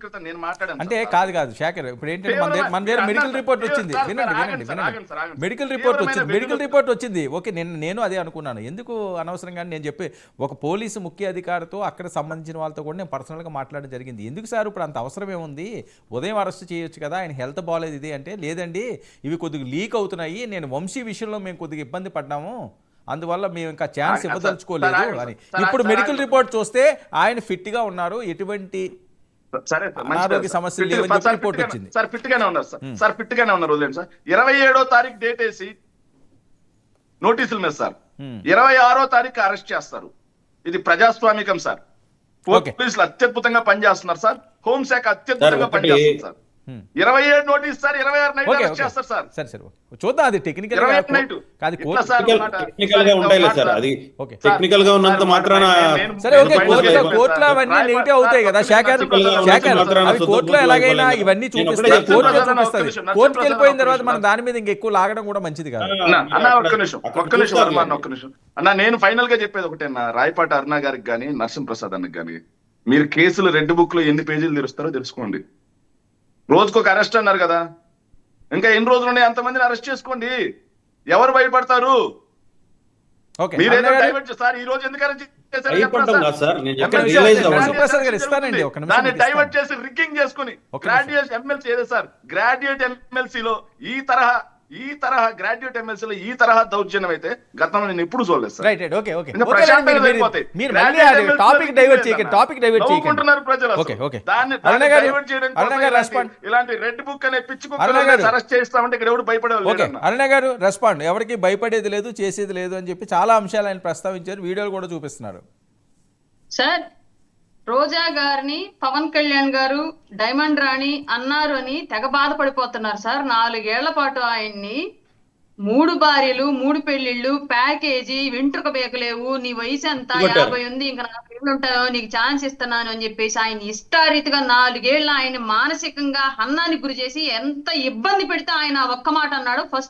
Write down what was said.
క్రితం నేను మాట్లాడాను అంటే సార్. కాదు శేఖర్, ఇప్పుడు ఏంటంటే మన దగ్గర మెడికల్ రిపోర్ట్ వచ్చింది. వినండి మెడికల్ రిపోర్ట్ వచ్చింది. ఓకే, నేను అదే అనుకున్నాను. ఎందుకు అనవసరంగా నేను చెప్పి ఒక పోలీసు ముఖ్య అధికారితో అక్కడ సంబంధించిన వాళ్ళతో కూడా నేను పర్సనల్గా మాట్లాడడం జరిగింది. ఎందుకు సార్ ఇప్పుడు అంత అవసరం ఏముంది, ఉదయం అరెస్ట్ చేయొచ్చు కదా, ఆయన హెల్త్ బాగాలేదు ఇది అంటే, లేదండి ఇవి కొద్దిగా లీక్ అవుతున్నాయి, నేను వంశీ విషయంలో మేము కొద్దిగా ఇబ్బంది పడ్డాము, అందువల్ల మేము ఇంకా ఛాన్స్ ఇవ్వదలుచుకోలేదు అని. ఇప్పుడు మెడికల్ రిపోర్ట్ చూస్తే ఆయన ఫిట్గా ఉన్నారు, ఎటువంటి సరే అనారోగ్య సమస్యలు లేవని చెప్పి రిపోర్ట్ వచ్చింది. సార్ ఫిట్ గానే ఉన్నారు సార్ ఫిట్ గానే ఉన్నారు. వదిలేండి సార్. 27వ తారీఖు డేట్ వేసి నోటీసుల మీద సార్ 26వ తారీఖు అరెస్ట్ చేస్తారు. ఇది ప్రజాస్వామికం సార్. పోలీసులు అత్యద్భుతంగా పనిచేస్తున్నారు సార్. హోంశాఖ అత్యద్భుతంగా పనిచేస్తుంది sir. 27 notice sir, 26 night arrest చేస్తారు సార్. సరే చూద్దాం, అది టెక్నికల్ గా ఉంటాయి సార్. అది టెక్నికల్ గా ఉన్నంత మాత్రాన సరే ఓకే, కోర్టులో అవన్నీ నెగిటివ్ అవుతాయి కదా శేఖర్. కోర్టులో ఎలాగైనా ఇవన్నీ చూపిస్తే కోర్టులో చూపిస్తుంది. కోర్టుకి వెళ్ళిపోయిన తర్వాత మనం దాని మీద ఇంకెక్కువ లాగడం కూడా మంచిది కాదు. ఒక్క నిమిషం అన్న, నేను ఫైనల్ గా చెప్పేది ఒకటే అన్న, రాయపాటి అరుణ గారికి కానీ నరసింహప్రసాద్ అన్నకి కానీ, మీరు కేసులు రెడ్ బుక్ లో ఎన్ని పేజీలు తెరుస్తారో తెలుసుకోండి. రోజుకొక అరెస్ట్ అన్నారు కదా, ఇంకా ఎన్ని రోజులు ఉన్నాయి అంతమందిని అరెస్ట్ చేసుకోండి. ఎవరు భయపడతారు? మీరేదో డైవర్ట్ సార్, ఈ రోజు ఎందుకు అరెస్ట్ దాన్ని డైవర్ట్ చేసి రిగ్గింగ్ చేసుకుని గ్రాడ్యుయేట్ ఎమ్మెల్సీ ఏదో సార్, గ్రాడ్యుయేట్ ఎమ్మెల్సీలో ఈ తరహా గ్రాడ్యుయేట్ ఎమ్మెల్సీలో ఈ తరహా దౌర్జన్యం అయితే గతంలో నేను ఎప్పుడు చూడలేదు సార్. ఇలాంటి రెడ్ బుక్ అనే పిచ్చి అరెస్ట్ చేస్తామంటే ఇక్కడ ఎవరు భయపడేవాళ్ళు. అరుణ గారు రెస్పాండ్, ఎవరికి భయపడేది లేదు, చేసేది లేదు అని చెప్పి చాలా అంశాలు ఆయన ప్రస్తావించారు, వీడియోలు కూడా చూపిస్తున్నారు. సార్, రోజా గారిని పవన్ కళ్యాణ్ గారు డైమండ్ రాణి అన్నారు అని తెగ బాధపడిపోతున్నారు సార్. 4 ఏళ్ల పాటు ఆయన్ని 3 భార్యలు 3 పెళ్లిళ్ళు ప్యాకేజీ, వెంట్రుక బేకలేవు, నీ వయసు ఎంత 50 ఉంది, ఇంకా 4 ఏళ్ళు ఉంటాయో, నీకు ఛాన్స్ ఇస్తున్నాను అని చెప్పేసి ఆయన ఇష్టారీతిగా 4 ఏళ్ళు ఆయన మానసికంగా హన్నానికి గురి చేసి ఎంత ఇబ్బంది పెడితే ఆయన ఒక్క మాట అన్నాడు. ఫస్ట్